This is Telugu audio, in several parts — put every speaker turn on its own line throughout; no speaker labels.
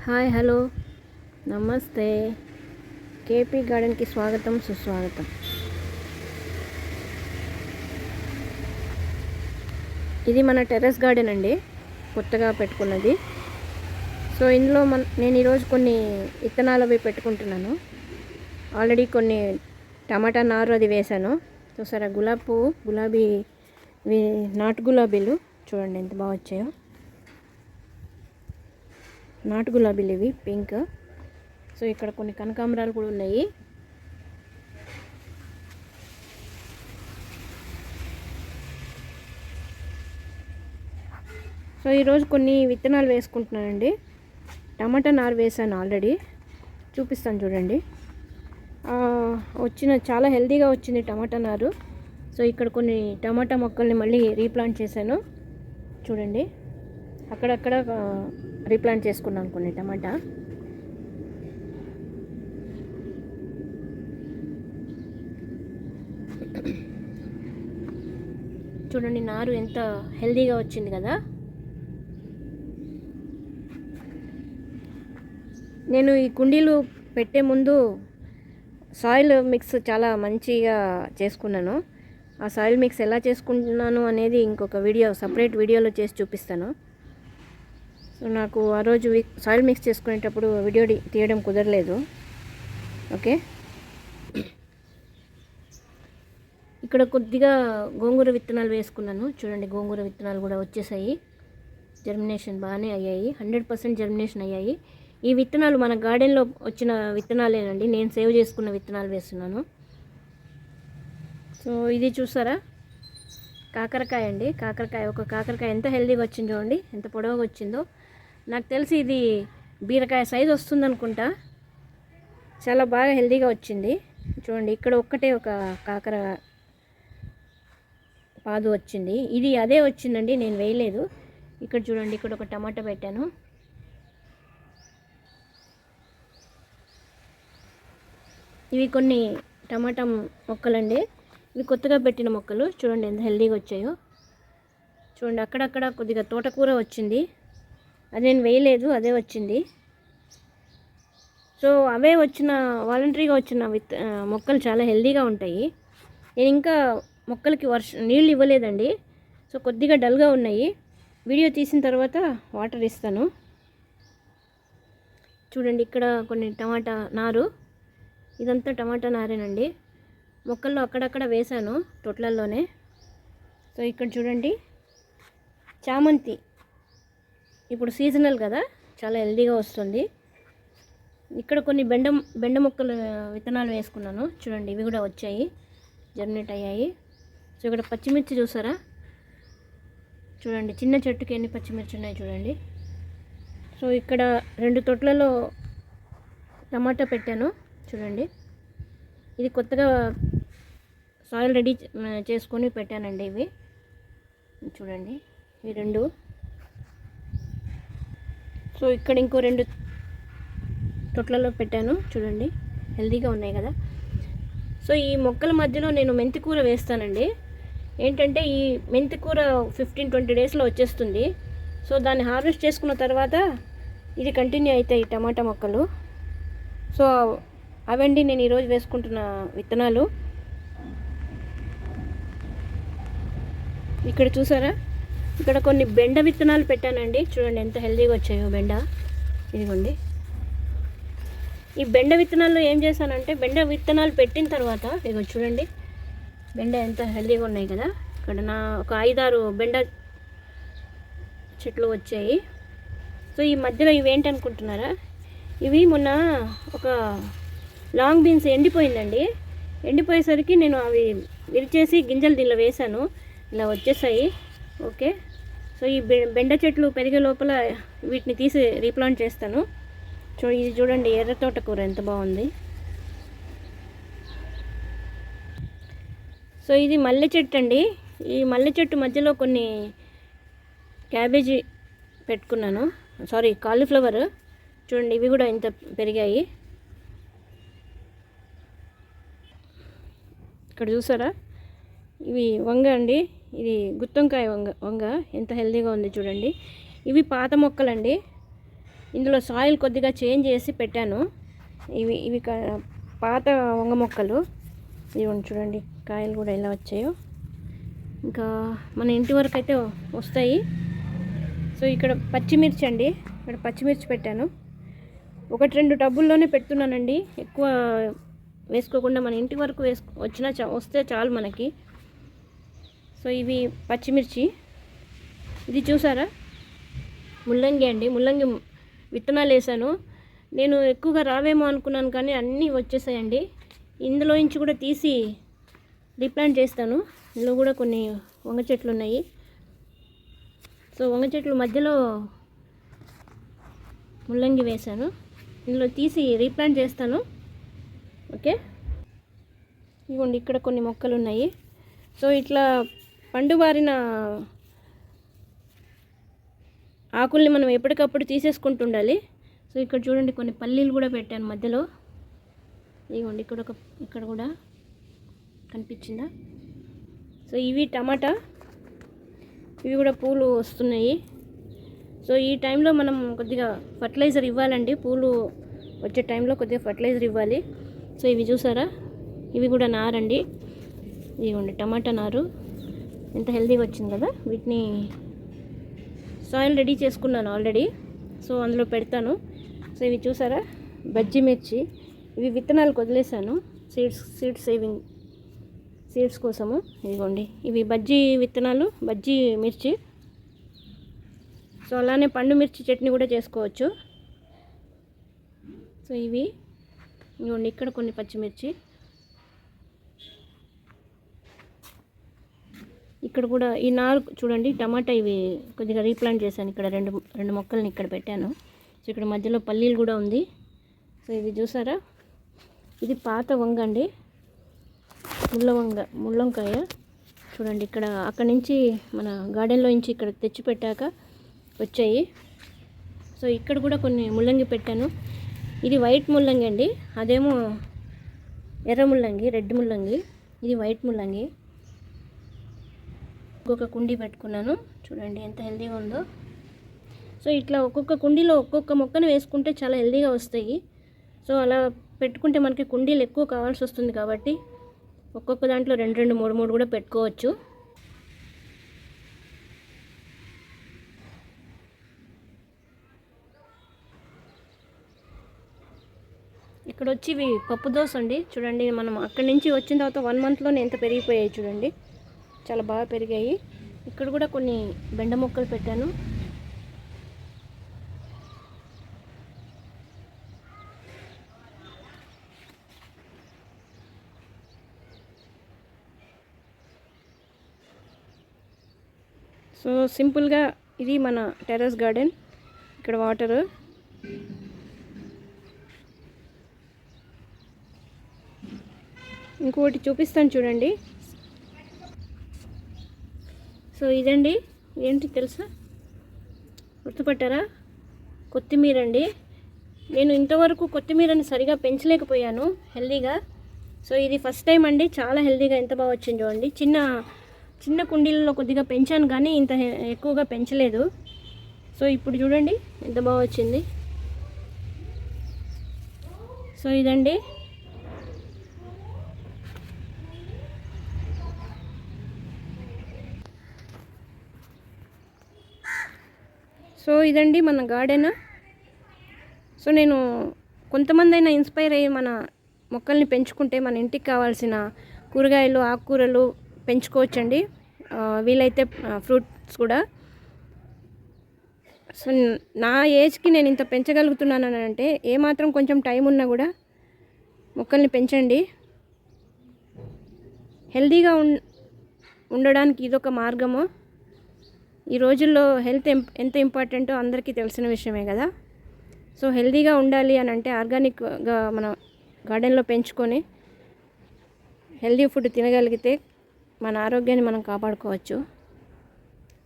హాయ్ హలో నమస్తే. కేపీ గార్డెన్కి స్వాగతం సుస్వాగతం. ఇది మన టెర్రస్ గార్డెన్ అండి, కొత్తగా పెట్టుకున్నది. సో ఇందులో నేను ఈరోజు కొన్ని విత్తనాలు అవి పెట్టుకుంటున్నాను. ఆల్రెడీ కొన్ని టమాటా నారు అది వేశాను. చూసారా, గులాబీ నాటు గులాబీలు చూడండి ఎంత బాగా వచ్చాయో. నాటు గులాబీలు ఇవి పింక్. సో ఇక్కడ కొన్ని కనకాంబరాలు కూడా ఉన్నాయి. సో ఈరోజు కొన్ని విత్తనాలు వేసుకుంటున్నానండి. టమాటా నారు వేసాను ఆల్రెడీ, చూపిస్తాను చూడండి. చాలా హెల్తీగా వచ్చింది టమాటా నారు. సో ఇక్కడ కొన్ని టమాటా మొక్కల్ని మళ్ళీ రీప్లాంట్ చేశాను చూడండి. అక్కడక్కడ రీప్లాంట్ చేసుకున్నాను కొన్ని టమాటా. చూడండి నారు ఎంత హెల్తీగా వచ్చింది కదా. నేను ఈ కుండీలు పెట్టే ముందు సాయిల్ మిక్స్ చాలా మంచిగా చేసుకున్నాను. ఆ సాయిల్ మిక్స్ ఎలా చేసుకుంటున్నాను అనేది ఇంకొక సపరేట్ వీడియోలో చేసి చూపిస్తాను. సో నాకు ఆ రోజు సాయిల్ మిక్స్ చేసుకునేటప్పుడు వీడియో తీయడం కుదరలేదు. ఓకే, ఇక్కడ కొద్దిగా గోంగూర విత్తనాలు వేసుకున్నాను చూడండి. గోంగూర విత్తనాలు కూడా వచ్చేసాయి, జర్మినేషన్ బాగానే అయ్యాయి, 100% జర్మినేషన్ అయ్యాయి. ఈ విత్తనాలు మన గార్డెన్లో వచ్చిన విత్తనాలేనండి, నేను సేవ్ చేసుకున్న విత్తనాలు వేస్తున్నాను. సో ఇది చూసారా, కాకరకాయ అండి. ఒక కాకరకాయ ఎంత హెల్తీగా వచ్చిందో చూడండి, ఎంత పొడవుగా వచ్చిందో. నాకు తెలిసి ఇది బీరకాయ సైజు వస్తుంది అనుకుంటా. చాలా బాగా హెల్తీగా వచ్చింది చూడండి. ఇక్కడ ఒక్కటే ఒక కాకర పాదు వచ్చింది, ఇది అదే వచ్చిందండి, నేను వేయలేదు. ఇక్కడ చూడండి, ఇక్కడ ఒక టమాటా పెట్టాను. ఇవి కొన్ని టమాటా మొక్కలండి, ఇవి కొత్తగా పెట్టిన మొక్కలు. చూడండి ఎంత హెల్తీగా వచ్చాయో. చూడండి అక్కడక్కడ కొద్దిగా తోటకూర వచ్చింది, అది నేను వేయలేదు, అదే వచ్చింది. సో అవే వాలంటరీగా వచ్చిన మొక్కలు చాలా హెల్తీగా ఉంటాయి. నేను ఇంకా మొక్కలకి నీళ్ళు ఇవ్వలేదండి, సో కొద్దిగా డల్గా ఉన్నాయి. వీడియో తీసిన తర్వాత వాటర్ ఇస్తాను. చూడండి ఇక్కడ కొన్ని టమాటా నారు, ఇదంతా టమాటా నారేనండి. మొక్కల్లో అక్కడక్కడ వేశాను తొట్లల్లోనే. సో ఇక్కడ చూడండి చామంతి, ఇప్పుడు సీజనల్ కదా, చాలా హెల్తీగా వస్తుంది. ఇక్కడ కొన్ని బెండ మొక్కలు విత్తనాలు వేసుకున్నాను చూడండి, ఇవి కూడా వచ్చాయి, జర్మినేట్ అయ్యాయి. సో ఇక్కడ పచ్చిమిర్చి చూసారా, చూడండి చిన్న చెట్టుకి ఎన్ని పచ్చిమిర్చి ఉన్నాయి చూడండి. సో ఇక్కడ 2 తొట్లలో టమాటా పెట్టాను చూడండి. ఇది కొత్తగా సాయిల్ రెడీ చేసుకొని పెట్టానండి. ఇవి చూడండి, ఇవి 2. సో ఇక్కడ ఇంకో 2 తొట్లలో పెట్టాను చూడండి, హెల్తీగా ఉన్నాయి కదా. సో ఈ మొక్కల మధ్యలో నేను మెంతికూర వేస్తానండి. ఏంటంటే ఈ మెంతికూర 15-20 డేస్లో వచ్చేస్తుంది. సో దాన్ని హార్వెస్ట్ చేసుకున్న తర్వాత ఇది కంటిన్యూ అవుతాయి టమాటా మొక్కలు. సో అవండి నేను ఈరోజు వేసుకుంటున్న విత్తనాలు. ఇక్కడ చూసారా, ఇక్కడ కొన్ని బెండ విత్తనాలు పెట్టానండి. చూడండి ఎంత హెల్తీగా వచ్చాయో బెండ. ఇదిగోండి, ఈ బెండ విత్తనాల్లో ఏం చేశానంటే, బెండ విత్తనాలు పెట్టిన తర్వాత ఇదిగో చూడండి, బెండ ఎంత హెల్తీగా ఉన్నాయి కదా. ఇక్కడ ఒక 5-6 బెండ చెట్లు వచ్చాయి. సో ఈ మధ్యలో ఇవి ఏంటనుకుంటున్నారా, ఇవి మొన్న ఒక లాంగ్ బీన్స్ ఎండిపోయిందండి. ఎండిపోయేసరికి నేను అవి విరిచేసి గింజలు దీనిలో వేశాను, ఇలా వచ్చేసాయి. ఓకే, సో ఈ బెండ చెట్లు పెరిగే లోపల వీటిని తీసి రీప్లాంట్ చేస్తాను. ఇది చూడండి, ఎర్ర తోటకూర ఎంత బాగుంది. సో ఇది మల్లె చెట్టు అండి. ఈ మల్లె చెట్టు మధ్యలో కొన్ని క్యాబేజీ పెట్టుకున్నాను, కాలీఫ్లవర్. చూడండి ఇవి కూడా ఇంత పెరిగాయి. ఇక్కడ చూసారా, ఇవి వంగ అండి, ఇది గుత్తొంకాయ వంగ ఎంత హెల్తీగా ఉంది చూడండి. ఇవి పాత మొక్కలండి, ఇందులో సాయిల్ కొద్దిగా చేంజ్ చేసి పెట్టాను. ఇవి ఇవి పాత వంగ మొక్కలు. ఇవ్వండి చూడండి, కాయలు కూడా ఎలా వచ్చాయో. ఇంకా మన ఇంటి వరకు అయితే వస్తాయి. సో ఇక్కడ పచ్చిమిర్చి అండి, ఇక్కడ పచ్చిమిర్చి పెట్టాను. 1-2 టబ్బుల్లోనే పెడుతున్నానండి, ఎక్కువ వేసుకోకుండా మన ఇంటి వరకు వస్తే చాలు మనకి. సో ఇవి పచ్చిమిర్చి. ఇది చూసారా, ముల్లంగి అండి. ముల్లంగి విత్తనాలు వేసాను. నేను ఎక్కువగా రావేమో అనుకున్నాను, కానీ అన్నీ వచ్చేసాయండి. ఇందులో నుంచి కూడా తీసి రీప్లాంట్ చేస్తాను. ఇందులో కూడా కొన్ని వంగ చెట్లు ఉన్నాయి. సో వంగ చెట్లు మధ్యలో ముల్లంగి వేసాను. ఇందులో తీసి రీప్లాంట్ చేస్తాను. ఓకే, ఇదిగోండి ఇక్కడ కొన్ని మొక్కలు ఉన్నాయి. సో ఇట్లా పండుబారిన ఆకుల్ని మనం ఎప్పటికప్పుడు తీసేసుకుంటూ ఉండాలి. సో ఇక్కడ చూడండి, కొన్ని పల్లీలు కూడా పెట్టాను మధ్యలో. ఇదిగోండి ఇక్కడ కూడా కనిపించిందా. సో ఇవి టమాటా, ఇవి కూడా పూలు వస్తున్నాయి. సో ఈ టైంలో మనం కొద్దిగా ఫర్టిలైజర్ ఇవ్వాలండి. పూలు వచ్చే టైంలో కొద్దిగా ఫర్టిలైజర్ ఇవ్వాలి. సో ఇవి చూసారా, ఇవి కూడా నారండి. ఇదిగోండి టమాటా నారు, ఎంత హెల్తీగా వచ్చింది కదా. వీటిని సాయిల్ రెడీ చేసుకున్నాను ఆల్రెడీ, సో అందులో పెడతాను. సో ఇవి చూసారా, బజ్జీ మిర్చి. ఇవి విత్తనాలు వదిలేసాను సీడ్స్ కోసము. ఇదిగోండి ఇవి బజ్జీ విత్తనాలు, బజ్జీ మిర్చి. సో అలానే పండు మిర్చి చట్నీ కూడా చేసుకోవచ్చు. సో ఇదిగోండి ఇక్కడ కొన్ని పచ్చిమిర్చి, ఇక్కడ కూడా ఈ నారు చూడండి టమాటా. ఇవి కొద్దిగా రీప్లాంట్ చేశాను. ఇక్కడ రెండు మొక్కల్ని ఇక్కడ పెట్టాను. సో ఇక్కడ మధ్యలో పల్లీలు కూడా ఉంది. సో ఇది చూసారా, ఇది పాత వంగ అండి, ముల్లంకాయ. చూడండి ఇక్కడ అక్కడి నుంచి మన గార్డెన్లో నుంచి ఇక్కడ తెచ్చి పెట్టాక వచ్చాయి. సో ఇక్కడ కూడా కొన్ని ముల్లంగి పెట్టాను. ఇది వైట్ ముల్లంగి అండి, అదేమో ఎర్ర ముల్లంగి, రెడ్ ముల్లంగి. ఇది వైట్ ముల్లంగి. ఒక్కొక్క కుండీ పెట్టుకున్నాను, చూడండి ఎంత హెల్తీగా ఉందో. సో ఇట్లా ఒక్కొక్క కుండీలో ఒక్కొక్క మొక్కను వేసుకుంటే చాలా హెల్తీగా వస్తాయి. సో అలా పెట్టుకుంటే మనకి కుండీలు ఎక్కువ కావాల్సి వస్తుంది కాబట్టి ఒక్కొక్క దాంట్లో 2-2, 3-3 కూడా పెట్టుకోవచ్చు. ఇక్కడ వచ్చి ఇవి పప్పు దోశ అండి. చూడండి మనం అక్కడి నుంచి వచ్చిన తర్వాత 1 మంత్లోనే ఎంత పెరిగిపోయాయి చూడండి, చాలా బాగా పెరిగాయి. ఇక్కడ కూడా కొన్ని బెండ మొక్కలు పెట్టాను. సో సింపుల్గా ఇది మన టెర్రస్ గార్డెన్. ఇక్కడ వాటర్, ఇంకోటి చూపిస్తాను చూడండి. సో ఇదండి, ఏంటి తెలుసా, గుర్తుపట్టారా, కొత్తిమీర అండి. నేను ఇంతవరకు కొత్తిమీరని సరిగా పెంచలేకపోయాను హెల్దీగా. సో ఇది ఫస్ట్ టైం అండి, చాలా హెల్దీగా ఎంత బాగా వచ్చింది చూడండి. చిన్న కుండీలలో కొద్దిగా పెంచాను కానీ ఇంత ఎక్కువగా పెంచలేదు. సో ఇప్పుడు చూడండి ఎంత బాగా వచ్చింది. సో ఇదండి, మన గార్డెన్. సో నేను కొంతమంది అయినా ఇన్స్పైర్ అయ్యి మన మొక్కల్ని పెంచుకుంటే మన ఇంటికి కావాల్సిన కూరగాయలు, ఆకుకూరలు పెంచుకోవచ్చండి. వీలైతే ఫ్రూట్స్ కూడా. సో నా ఏజ్కి నేను ఇంత పెంచగలుగుతున్నాను అంటే ఏమాత్రం కొంచెం టైం ఉన్నా కూడా మొక్కల్ని పెంచండి. హెల్తీగా ఉండడానికి ఇదొక మార్గము. ఈ రోజుల్లో హెల్త్ ఎంత ఇంపార్టెంటో అందరికీ తెలిసిన విషయమే కదా. సో హెల్తీగా ఉండాలి అని అంటే ఆర్గానిక్గా మన గార్డెన్లో పెంచుకొని హెల్తీ ఫుడ్ తినగలిగితే మన ఆరోగ్యాన్ని మనం కాపాడుకోవచ్చు.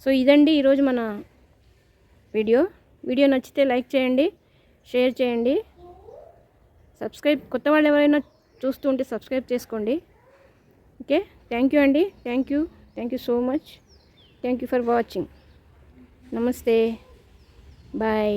సో ఇదండి ఈరోజు మన వీడియో నచ్చితే లైక్ చేయండి, షేర్ చేయండి, కొత్త వాళ్ళు ఎవరైనా చూస్తూ ఉంటే సబ్స్క్రైబ్ చేసుకోండి. ఓకే, థ్యాంక్ యూ అండి. Thank you so much. Thank you for watching. Namaste. Bye.